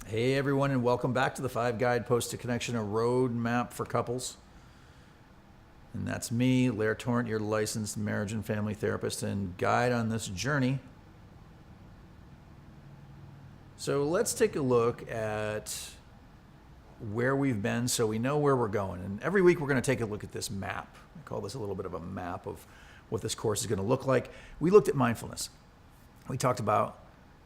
Hey everyone, and welcome back to the Five Guideposts to Connection, a roadmap for couples. And that's me, Lair Torrent, your licensed marriage and family therapist and guide on this journey. So let's take a look at where we've been so we know where we're going. And every week we're going to take a look at this map. I call this a little bit of a map of what this course is going to look like. We looked at mindfulness. We talked about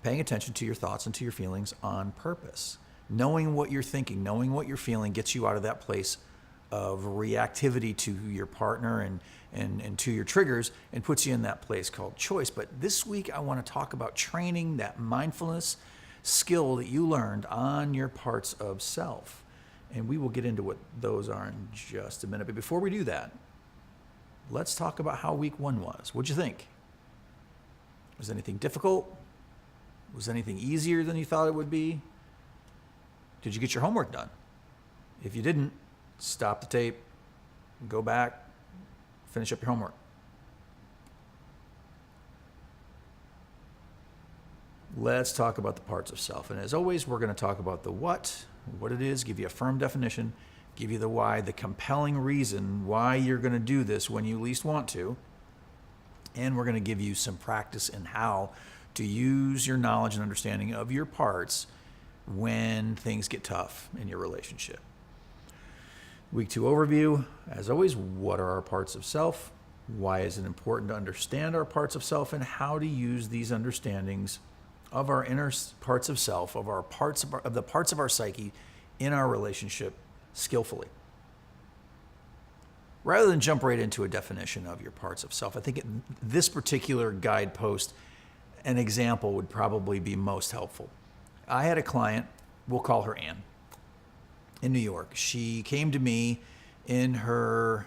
paying attention to your thoughts and to your feelings on purpose. Knowing what you're thinking, knowing what you're feeling gets you out of that place of reactivity to your partner and to your triggers and puts you in that place called choice. But this week I want to talk about training that mindfulness skill that you learned on your parts of self. And we will get into what those are in just a minute. But before we do that, let's talk about how week one was. What'd you think? Was anything difficult? Was anything easier than you thought it would be? Did you get your homework done? If you didn't, stop the tape, go back, finish up your homework. Let's talk about the parts of self. And as always, we're going to talk about the what it is, give you a firm definition, give you the why, the compelling reason why you're going to do this when you least want to. And we're going to give you some practice in how to use your knowledge and understanding of your parts when things get tough in your relationship. Week 2 overview. As always, what are our parts of self? Why is it important to understand our parts of self and how to use these understandings of our inner parts of self, of our parts of the parts of our psyche in our relationship skillfully. Rather than jump right into a definition of your parts of self, I think this particular guidepost, an example would probably be most helpful. I had a client, we'll call her Anne, in New York. She came to me in her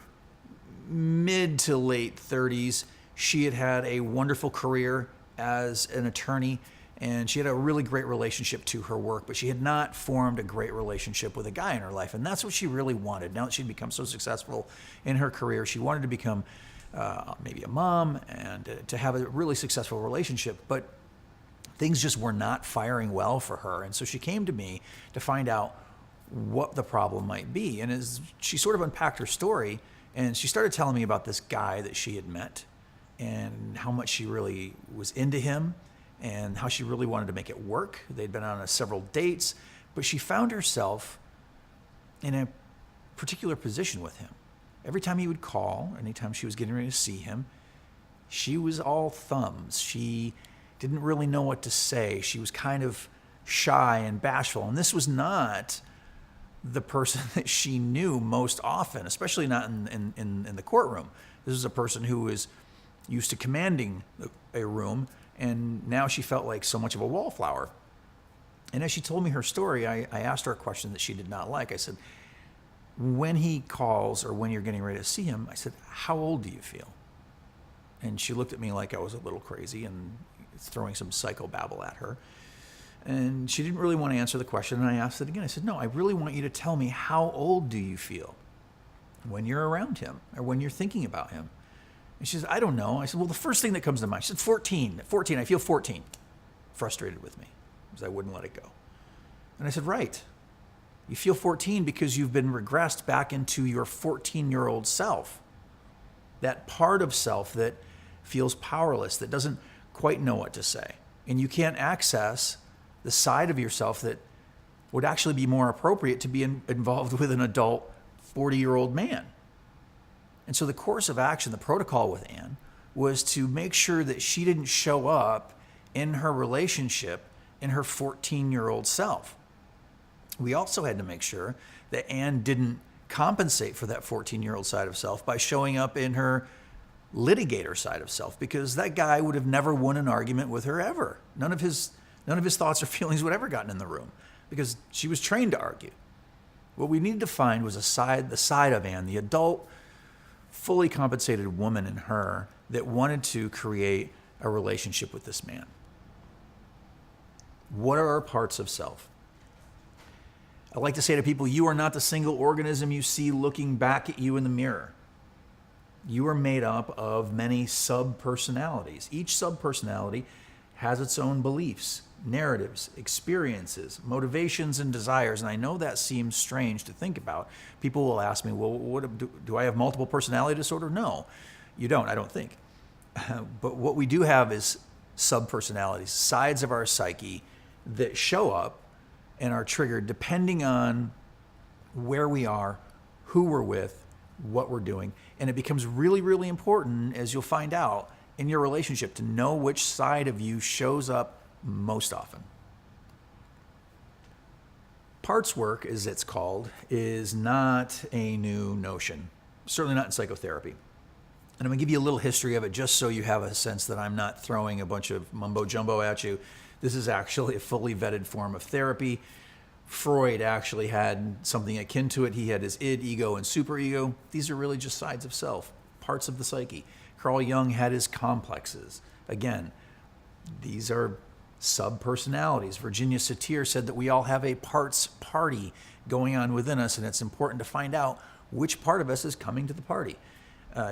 mid to late 30s. She had had a wonderful career as an attorney, and she had a really great relationship to her work, but she had not formed a great relationship with a guy in her life, and that's what she really wanted. Now that she'd become so successful in her career, she wanted to become maybe a mom and to have a really successful relationship, but things just were not firing well for her. And so she came to me to find out what the problem might be. And as she sort of unpacked her story, and she started telling me about this guy that she had met and how much she really was into him and how she really wanted to make it work. They'd been on several dates, but she found herself in a particular position with him. Every time he would call, anytime she was getting ready to see him, she was all thumbs. She didn't really know what to say. She was kind of shy and bashful. And this was not the person that she knew most often, especially not in the courtroom. This was a person who was used to commanding a room, and now she felt like so much of a wallflower. And as she told me her story, I asked her a question that she did not like. I said, when he calls or when you're getting ready to see him, I said, how old do you feel? And she looked at me like I was a little crazy and throwing some psychobabble at her. And she didn't really want to answer the question. And I asked it again. I said, no, I really want you to tell me, how old do you feel when you're around him or when you're thinking about him? And she said, I don't know. I said, well, the first thing that comes to mind, she said, 14. 14, I feel 14. Frustrated with me because I wouldn't let it go. And I said, right. You feel 14 because you've been regressed back into your 14-year-old self. That part of self that feels powerless, that doesn't quite know what to say. And you can't access the side of yourself that would actually be more appropriate to be involved with an adult 40-year-old man. And so the course of action, the protocol with Anne, was to make sure that she didn't show up in her relationship in her 14-year-old self. We also had to make sure that Anne didn't compensate for that 14-year-old side of self by showing up in her litigator side of self, because that guy would have never won an argument with her ever. None of his thoughts or feelings would ever gotten in the room because she was trained to argue. What we needed to find was the side of Anne, the adult, fully compensated woman in her that wanted to create a relationship with this man. What are our parts of self? I like to say to people, you are not the single organism you see looking back at you in the mirror. You are made up of many sub-personalities. Each sub-personality has its own beliefs, narratives, experiences, motivations, and desires. And I know that seems strange to think about. People will ask me, well, do I have multiple personality disorder? No, you don't, I don't think. But what we do have is subpersonalities, sides of our psyche that show up and are triggered depending on where we are, who we're with, what we're doing. And it becomes really, really important, as you'll find out, in your relationship to know which side of you shows up most often. Parts work, as it's called, is not a new notion, certainly not in psychotherapy. And I'm going to give you a little history of it just so you have a sense that I'm not throwing a bunch of mumbo jumbo at you. This is actually a fully vetted form of therapy. Freud actually had something akin to it. He had his id, ego, and superego. These are really just sides of self, parts of the psyche. Carl Jung had his complexes. Again, these are sub-personalities. Virginia Satir said that we all have a parts party going on within us, and it's important to find out which part of us is coming to the party.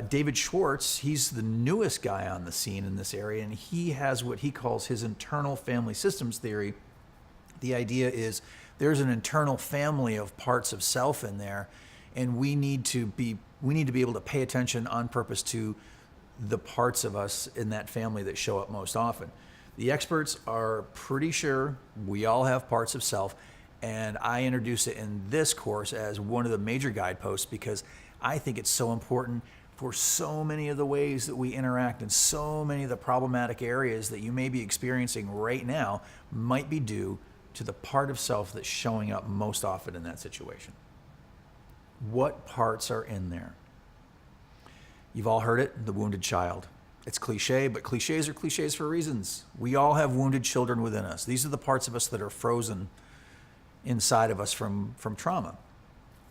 David Schwartz, he's the newest guy on the scene in this area, and he has what he calls his internal family systems theory. The idea is there's an internal family of parts of self in there, and we need to be able to pay attention on purpose to the parts of us in that family that show up most often. The experts are pretty sure we all have parts of self, and I introduce it in this course as one of the major guideposts because I think it's so important for so many of the ways that we interact and so many of the problematic areas that you may be experiencing right now might be due to the part of self that's showing up most often in that situation. What parts are in there? You've all heard it, the wounded child. It's cliche, but cliches are cliches for reasons. We all have wounded children within us. These are the parts of us that are frozen inside of us from trauma.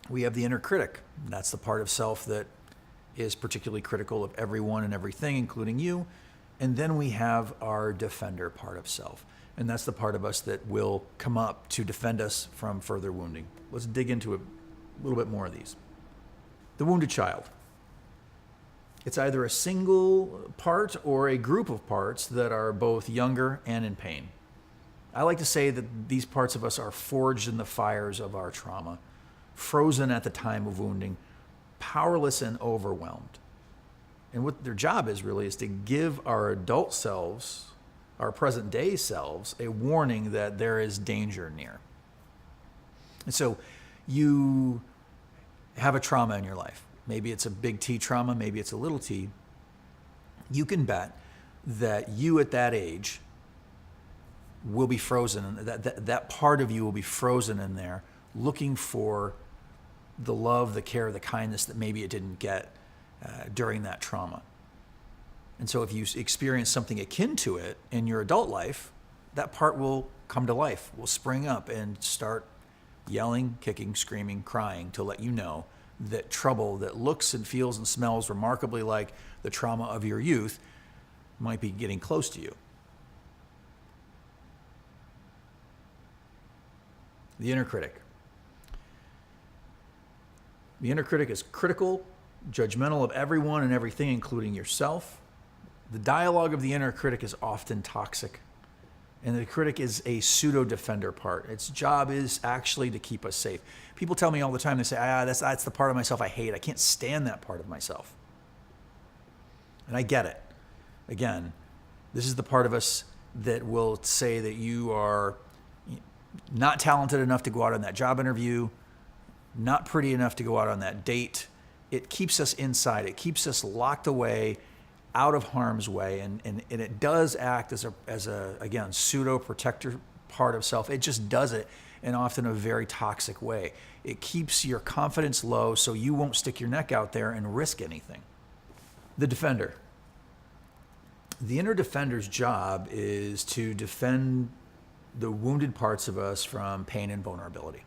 We have the inner critic. That's the part of self that is particularly critical of everyone and everything, including you. And then we have our defender part of self. And that's the part of us that will come up to defend us from further wounding. Let's dig into a little bit more of these. The wounded child. It's either a single part or a group of parts that are both younger and in pain. I like to say that these parts of us are forged in the fires of our trauma, frozen at the time of wounding, powerless and overwhelmed. And what their job is really is to give our adult selves, our present day selves, a warning that there is danger near. And so you have a trauma in your life. Maybe it's a big T trauma, maybe it's a little t. You can bet that you at that age will be frozen, that part of you will be frozen in there looking for the love, the care, the kindness that maybe it didn't get during that trauma. And so if you experience something akin to it in your adult life, that part will come to life, will spring up and start yelling, kicking, screaming, crying to let you know that trouble that looks and feels and smells remarkably like the trauma of your youth might be getting close to you. The inner critic. The inner critic is critical, judgmental of everyone and everything, including yourself. The dialogue of the inner critic is often toxic. And the critic is a pseudo-defender part. Its job is actually to keep us safe. People tell me all the time, they say, that's the part of myself I hate. I can't stand that part of myself. And I get it. Again, this is the part of us that will say that you are not talented enough to go out on that job interview, not pretty enough to go out on that date. It keeps us inside. It keeps us locked away, out of harm's way, and it does act as a again, pseudo-protector part of self. It just does it in often a very toxic way. It keeps your confidence low so you won't stick your neck out there and risk anything. The defender. The inner defender's job is to defend the wounded parts of us from pain and vulnerability.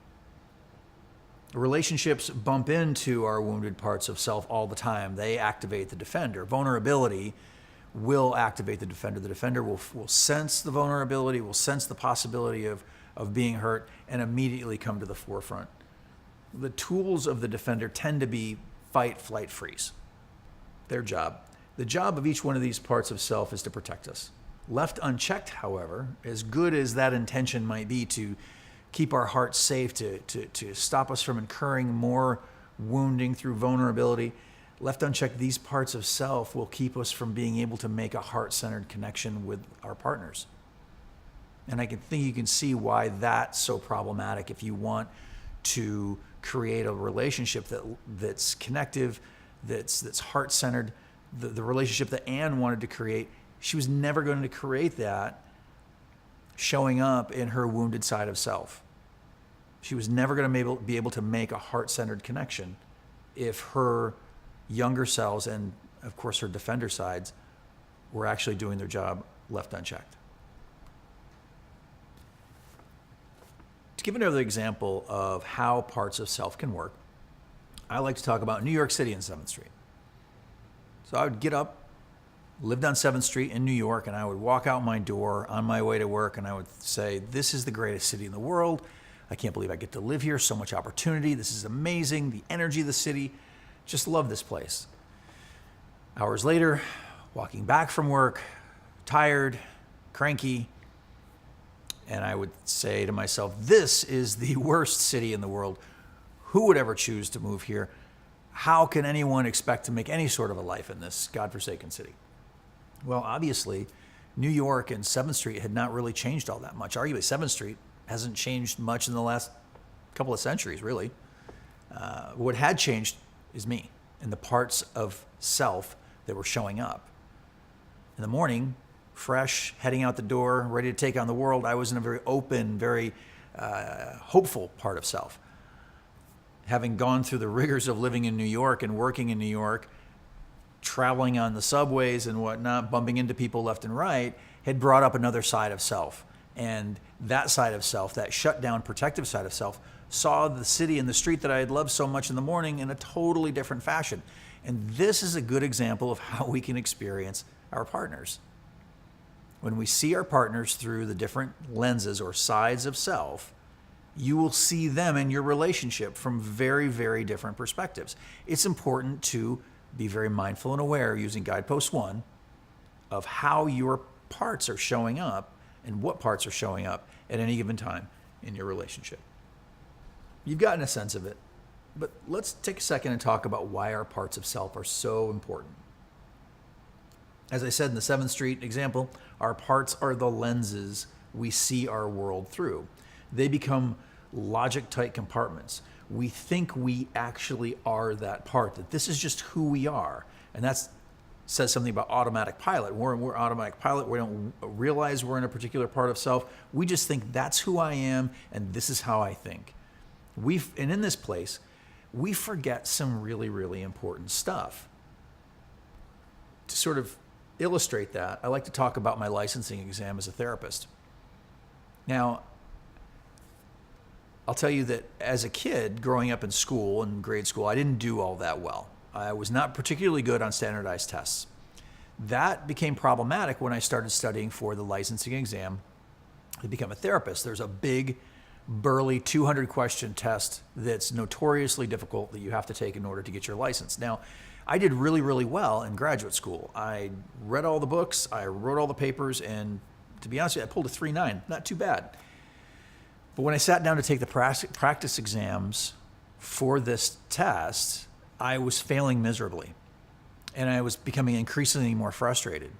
Relationships bump into our wounded parts of self all the time. They activate the defender. Vulnerability will activate the defender. The defender will sense the vulnerability, will sense the possibility of being hurt, and immediately come to the forefront. The tools of the defender tend to be fight, flight, freeze. Their job. The job of each one of these parts of self is to protect us. Left unchecked, however, as good as that intention might be to keep our hearts safe, to stop us from incurring more wounding through vulnerability, left unchecked, these parts of self will keep us from being able to make a heart-centered connection with our partners. And I can think you can see why that's so problematic if you want to create a relationship that's connective, that's heart-centered. The relationship that Anne wanted to create, she was never going to create that showing up in her wounded side of self. She was never going to be able to make a heart-centered connection if her younger selves and, of course, her defender sides were actually doing their job left unchecked. To give another example of how parts of self can work, I like to talk about New York City and 7th Street. So I would get up, lived on 7th Street in New York, and I would walk out my door on my way to work, and I would say, this is the greatest city in the world. I can't believe I get to live here. So much opportunity. This is amazing. The energy of the city. Just love this place. Hours later, walking back from work, tired, cranky, and I would say to myself, this is the worst city in the world. Who would ever choose to move here? How can anyone expect to make any sort of a life in this godforsaken city? Well, obviously, New York and 7th Street had not really changed all that much. Arguably, 7th Street hasn't changed much in the last couple of centuries, really. What had changed is me and the parts of self that were showing up. In the morning, fresh, heading out the door, ready to take on the world, I was in a very open, very hopeful part of self. Having gone through the rigors of living in New York and working in New York, traveling on the subways and whatnot, bumping into people left and right, had brought up another side of self. And that side of self, that shut down, protective side of self, saw the city and the street that I had loved so much in the morning in a totally different fashion. And this is a good example of how we can experience our partners. When we see our partners through the different lenses or sides of self, you will see them in your relationship from very, very different perspectives. It's important to be very mindful and aware, using Guidepost 1, of how your parts are showing up and what parts are showing up at any given time in your relationship. You've gotten a sense of it, but let's take a second and talk about why our parts of self are so important. As I said in the 7th Street example, our parts are the lenses we see our world through. They become logic-tight compartments. We think we actually are that part, that this is just who we are. And that says something about automatic pilot. We're automatic pilot. We don't realize we're in a particular part of self. We just think that's who I am and this is how I think. And in this place, we forget some really, really important stuff. To sort of illustrate that, I like to talk about my licensing exam as a therapist. Now, I'll tell you that as a kid, growing up in school, in grade school, I didn't do all that well. I was not particularly good on standardized tests. That became problematic when I started studying for the licensing exam to become a therapist. There's a big, burly 200-question test that's notoriously difficult that you have to take in order to get your license. Now, I did really, really well in graduate school. I read all the books, I wrote all the papers, and to be honest with you, I pulled a 3.9. Not too bad. But when I sat down to take the practice exams for this test, I was failing miserably. And I was becoming increasingly more frustrated.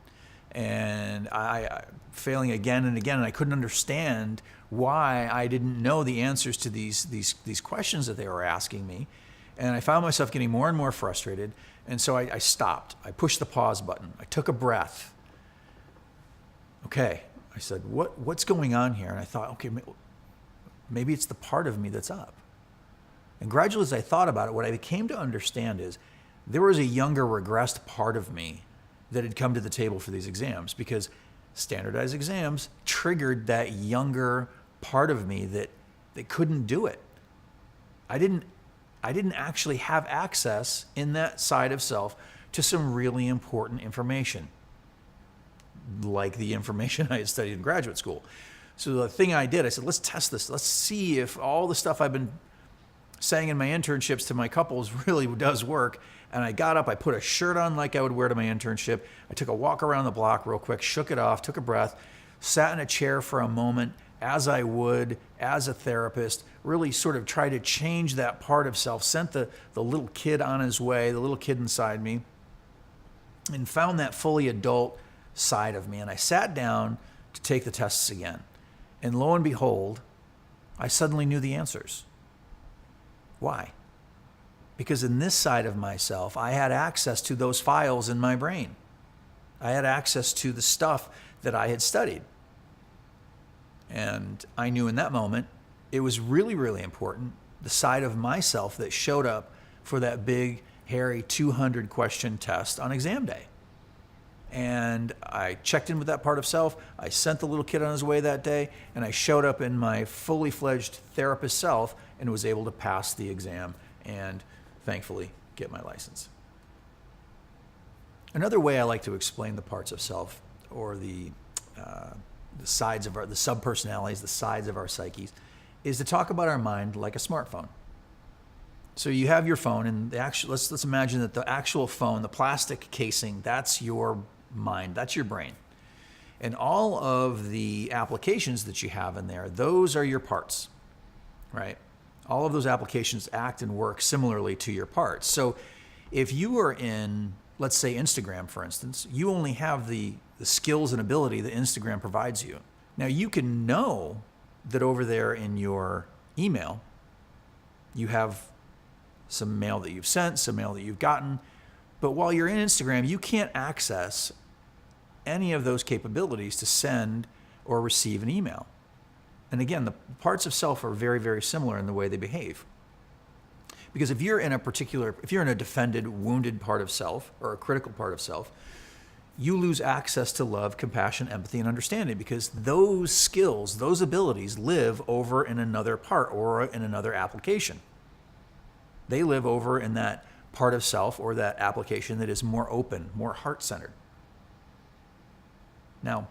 And I failing again and again, and I couldn't understand why I didn't know the answers to these questions that they were asking me. And I found myself getting more and more frustrated. And so I stopped. I pushed the pause button. I took a breath. Okay, I said, what's going on here? And I thought, okay, maybe it's the part of me that's up. And gradually as I thought about it, what I came to understand is there was a younger, regressed part of me that had come to the table for these exams, because standardized exams triggered that younger part of me that couldn't do it. I didn't actually have access in that side of self to some really important information, like the information I had studied in graduate school. So the thing I did, I said, let's test this. Let's see if all the stuff I've been saying in my internships to my couples really does work. And I got up, I put a shirt on like I would wear to my internship. I took a walk around the block real quick, shook it off, took a breath, sat in a chair for a moment as I would as a therapist, really sort of try to change that part of self, sent the little kid on his way, the little kid inside me, and found that fully adult side of me. And I sat down to take the tests again. And lo and behold, I suddenly knew the answers. Why? Because in this side of myself, I had access to those files in my brain. I had access to the stuff that I had studied. And I knew in that moment, it was really, really important, the side of myself that showed up for that big, hairy 200 question test on exam day. And I checked in with that part of self. I sent the little kid on his way that day, and I showed up in my fully fledged therapist self and was able to pass the exam and thankfully get my license. Another way I like to explain the parts of self, or the sides of the subpersonalities, the sides of our psyches, is to talk about our mind like a smartphone. So you have your phone, and let's imagine that the actual phone, the plastic casing, that's your mind, that's your brain. And all of the applications that you have in there, those are your parts, right? All of those applications act and work similarly to your parts. So if you are in, let's say Instagram, for instance, you only have the skills and ability that Instagram provides you. Now you can know that over there in your email, you have some mail that you've sent, some mail that you've gotten, but while you're in Instagram, you can't access any of those capabilities to send or receive an email. And again, the parts of self are very, very similar in the way they behave. Because if you're in a defended, wounded part of self, or a critical part of self, you lose access to love, compassion, empathy, and understanding, because those skills, those abilities live over in another part or in another application. They live over in that part of self or that application that is more open, more heart-centered. Now,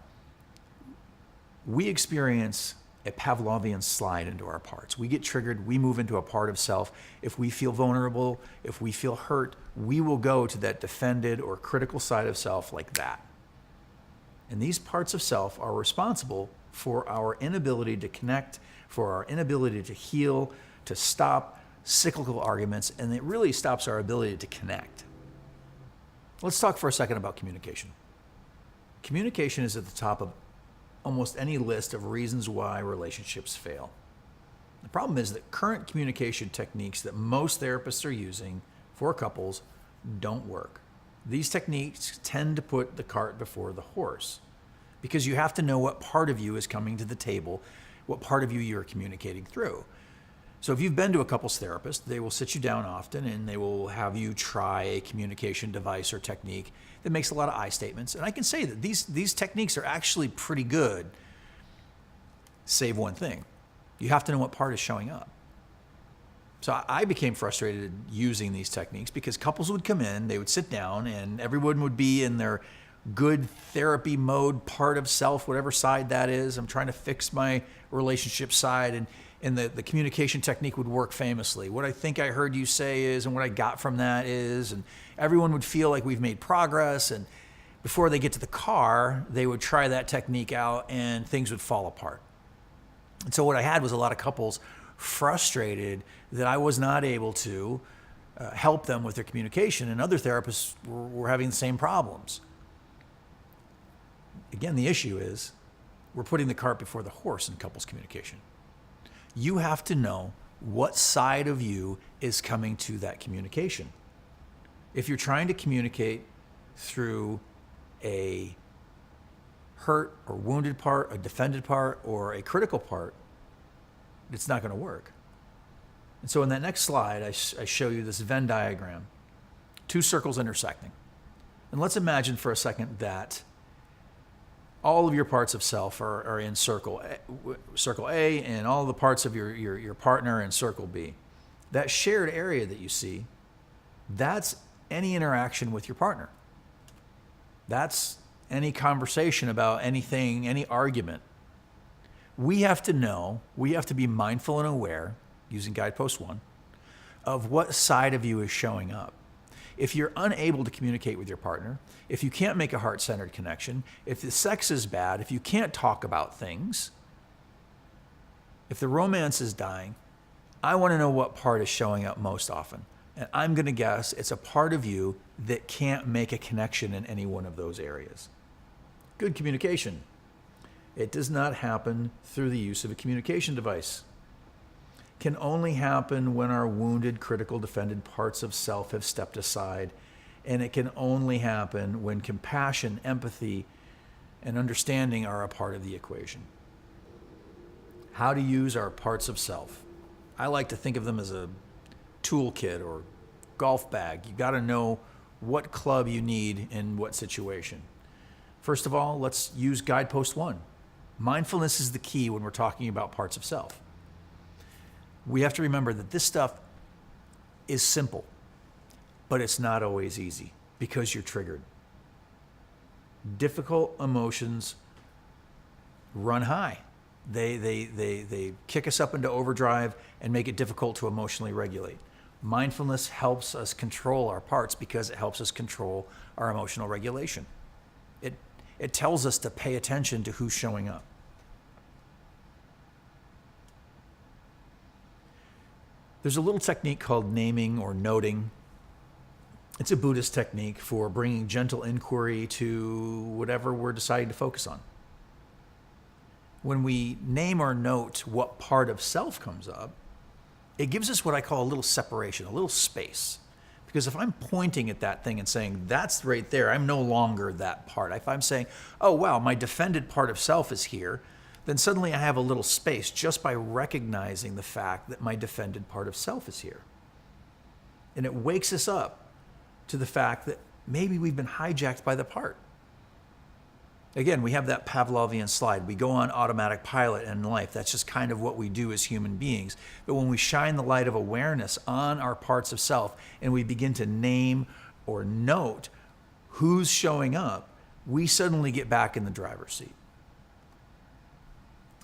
we experience a Pavlovian slide into our parts. We get triggered, we move into a part of self. If we feel vulnerable, if we feel hurt, we will go to that defended or critical side of self like that. And these parts of self are responsible for our inability to connect, for our inability to heal, to stop cyclical arguments, and it really stops our ability to connect. Let's talk for a second about communication. Communication is at the top of almost any list of reasons why relationships fail. The problem is that current communication techniques that most therapists are using for couples don't work. These techniques tend to put the cart before the horse, because you have to know what part of you is coming to the table, what part of you you're communicating through. So if you've been to a couples therapist, they will sit you down often and they will have you try a communication device or technique that makes a lot of I statements. And I can say that these techniques are actually pretty good, save one thing. You have to know what part is showing up. So I became frustrated using these techniques because couples would come in, they would sit down, and everyone would be in their good therapy mode, part of self, whatever side that is. I'm trying to fix my relationship side, and the communication technique would work famously. What I think I heard you say is, and what I got from that is, and everyone would feel like we've made progress, and before they get to the car, they would try that technique out and things would fall apart. And so what I had was a lot of couples frustrated that I was not able to help them with their communication, and other therapists were having the same problems. Again, the issue is we're putting the cart before the horse in couples communication. You have to know what side of you is coming to that communication. If you're trying to communicate through a hurt or wounded part, a defended part, or a critical part, it's not going to work. And so in that next slide, I show you this Venn diagram, two circles intersecting. And let's imagine for a second that all of your parts of self are in circle A, and all the parts of your partner in circle B. That shared area that you see, that's any interaction with your partner. That's any conversation about anything, any argument. We have to know, we have to be mindful and aware, using Guidepost 1, of what side of you is showing up. If you're unable to communicate with your partner, if you can't make a heart-centered connection, if the sex is bad, if you can't talk about things, if the romance is dying, I want to know what part is showing up most often. And I'm going to guess it's a part of you that can't make a connection in any one of those areas. Good communication. It does not happen through the use of a communication device. Can only happen when our wounded, critical, defended parts of self have stepped aside. And it can only happen when compassion, empathy, and understanding are a part of the equation. How to use our parts of self. I like to think of them as a toolkit or golf bag. You got to know what club you need in what situation. First of all, let's use guidepost 1. Mindfulness is the key when we're talking about parts of self. We have to remember that this stuff is simple, but it's not always easy because you're triggered. Difficult emotions run high. They kick us up into overdrive and make it difficult to emotionally regulate. Mindfulness helps us control our parts because it helps us control our emotional regulation. It tells us to pay attention to who's showing up. There's a little technique called naming or noting. It's a Buddhist technique for bringing gentle inquiry to whatever we're deciding to focus on. When we name or note what part of self comes up, it gives us what I call a little separation, a little space. Because if I'm pointing at that thing and saying, that's right there, I'm no longer that part. If I'm saying, oh, wow, my defended part of self is here, then suddenly I have a little space just by recognizing the fact that my defended part of self is here. And it wakes us up to the fact that maybe we've been hijacked by the part. Again, we have that Pavlovian slide. We go on automatic pilot in life. That's just kind of what we do as human beings. But when we shine the light of awareness on our parts of self and we begin to name or note who's showing up, we suddenly get back in the driver's seat.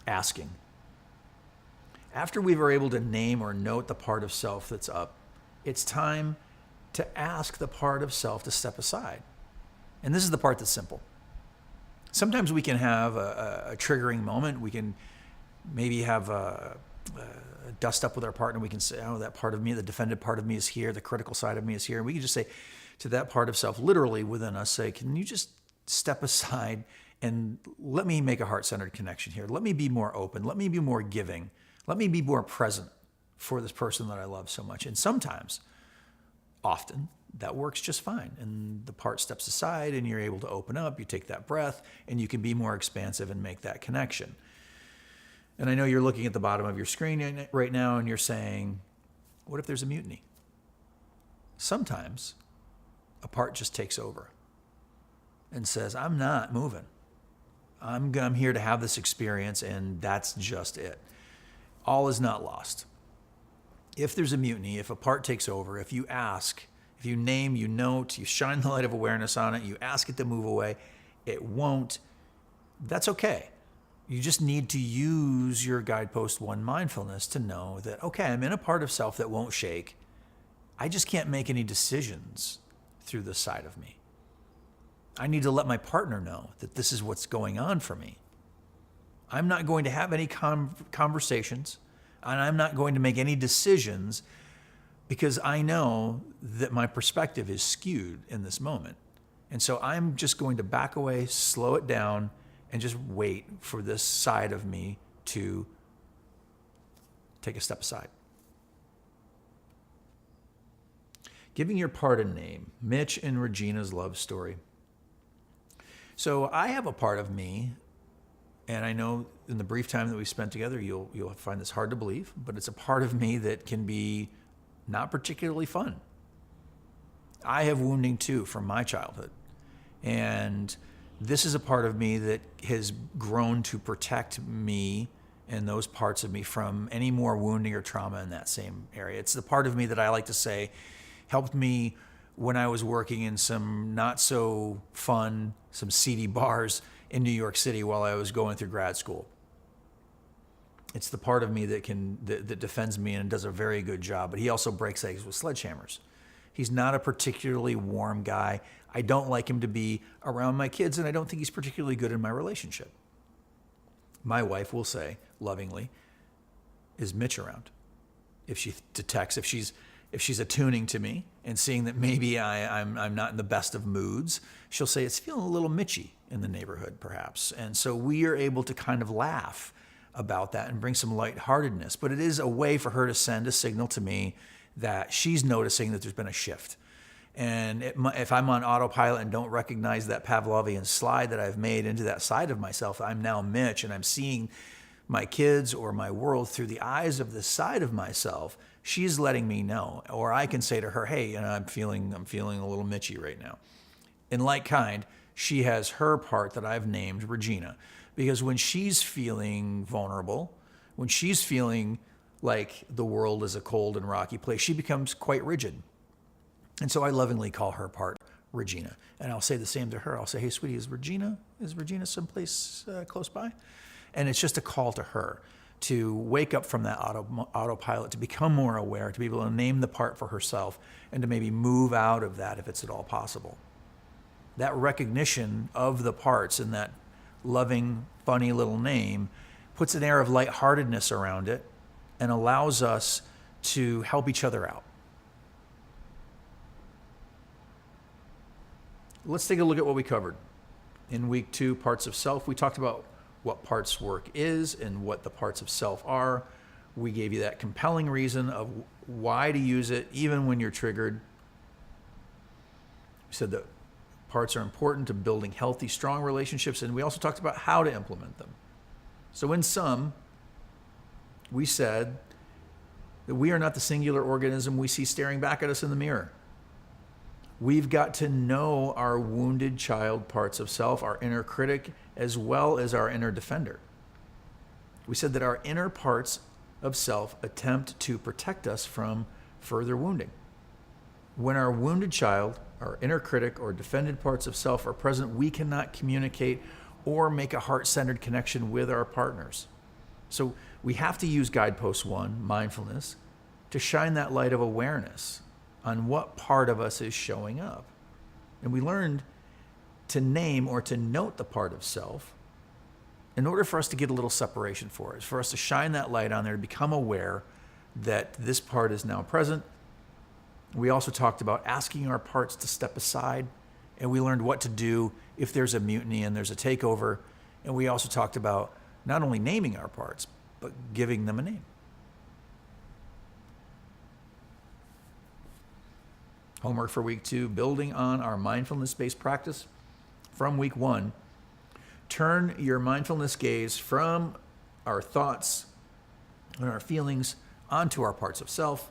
Asking. After we were able to name or note the part of self that's up, it's time to ask the part of self to step aside. And this is the part that's simple. Sometimes we can have a triggering moment. We can maybe have a dust up with our partner. We can say, oh, that part of me, the defended part of me is here. The critical side of me is here. And we can just say to that part of self, literally within us, say, can you just step aside and let me make a heart-centered connection here. Let me be more open. Let me be more giving. Let me be more present for this person that I love so much. And sometimes, often, that works just fine. And the part steps aside and you're able to open up, you take that breath, and you can be more expansive and make that connection. And I know you're looking at the bottom of your screen right now and you're saying, what if there's a mutiny? Sometimes a part just takes over and says, I'm not moving. I'm here to have this experience and that's just it. All is not lost. If there's a mutiny, if a part takes over, if you ask, if you name, you note, you shine the light of awareness on it, you ask it to move away, it won't. That's okay. You just need to use your guidepost 1 mindfulness to know that, okay, I'm in a part of self that won't shake. I just can't make any decisions through this side of me. I need to let my partner know that this is what's going on for me. I'm not going to have any conversations, and I'm not going to make any decisions because I know that my perspective is skewed in this moment. And so I'm just going to back away, slow it down, and just wait for this side of me to take a step aside. Giving your part a name. Mitch and Regina's love story. So I have a part of me, and I know in the brief time that we spent together, you'll find this hard to believe, but it's a part of me that can be not particularly fun. I have wounding too from my childhood. And this is a part of me that has grown to protect me and those parts of me from any more wounding or trauma in that same area. It's the part of me that I like to say helped me when I was working in some not so fun, some seedy bars in New York City while I was going through grad school. It's the part of me that defends me and does a very good job. But he also breaks eggs with sledgehammers. He's not a particularly warm guy. I don't like him to be around my kids, and I don't think he's particularly good in my relationship. My wife will say, lovingly, is Mitch around? If she detects, if she's attuning to me and seeing that maybe I'm not in the best of moods, she'll say, it's feeling a little Mitchy in the neighborhood, perhaps. And so we are able to kind of laugh about that and bring some lightheartedness. But it is a way for her to send a signal to me that she's noticing that there's been a shift. And if I'm on autopilot and don't recognize that Pavlovian slide that I've made into that side of myself, I'm now Mitch, and I'm seeing my kids or my world through the eyes of this side of myself, she's letting me know. Or I can say to her, hey, I'm feeling a little Mitchy right now. In like kind, she has her part that I've named Regina. Because when she's feeling vulnerable, when she's feeling like the world is a cold and rocky place, she becomes quite rigid. And so I lovingly call her part Regina. And I'll say the same to her. I'll say, hey, sweetie, is Regina someplace close by? And it's just a call to her to wake up from that autopilot, to become more aware, to be able to name the part for herself, and to maybe move out of that if it's at all possible. That recognition of the parts in that loving, funny little name puts an air of lightheartedness around it and allows us to help each other out. Let's take a look at what we covered. In week 2, parts of self, we talked about what parts work is and what the parts of self are. We gave you that compelling reason of why to use it, even when you're triggered. We said that parts are important to building healthy, strong relationships, and we also talked about how to implement them. So in sum, we said that we are not the singular organism we see staring back at us in the mirror. We've got to know our wounded child parts of self, our inner critic, as well as our inner defender. We said that our inner parts of self attempt to protect us from further wounding. When our wounded child, our inner critic, or defended parts of self are present, we cannot communicate or make a heart-centered connection with our partners. So we have to use Guidepost 1, mindfulness, to shine that light of awareness on what part of us is showing up. And we learned to name or to note the part of self in order for us to get a little separation for it, for us to shine that light on there, to become aware that this part is now present. We also talked about asking our parts to step aside, and we learned what to do if there's a mutiny and there's a takeover. And we also talked about not only naming our parts, but giving them a name. Homework for week 2, building on our mindfulness-based practice from week 1. Turn your mindfulness gaze from our thoughts and our feelings onto our parts of self.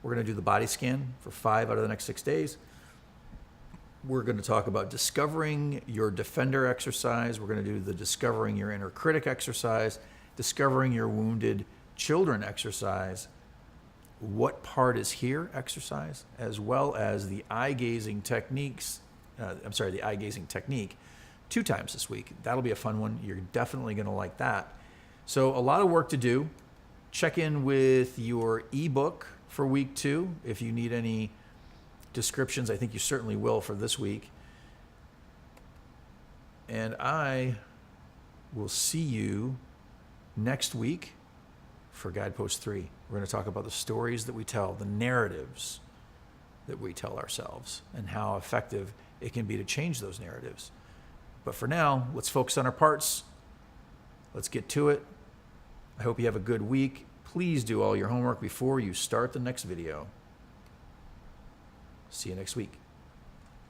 We're going to do the body scan for 5 out of the next 6 days. We're going to talk about discovering your defender exercise. We're going to do the discovering your inner critic exercise, discovering your wounded children exercise, what part is here exercise, as well as the eye gazing techniques. The eye gazing technique 2 times this week. That'll be a fun one. You're definitely going to like that. So a lot of work to do. Check in with your ebook for week 2. If you need any descriptions, I think you certainly will for this week. And I will see you next week for Guidepost 3. We're going to talk about the stories that we tell, the narratives that we tell ourselves, and how effective it can be to change those narratives. But for now, let's focus on our parts. Let's get to it. I hope you have a good week. Please do all your homework before you start the next video. See you next week.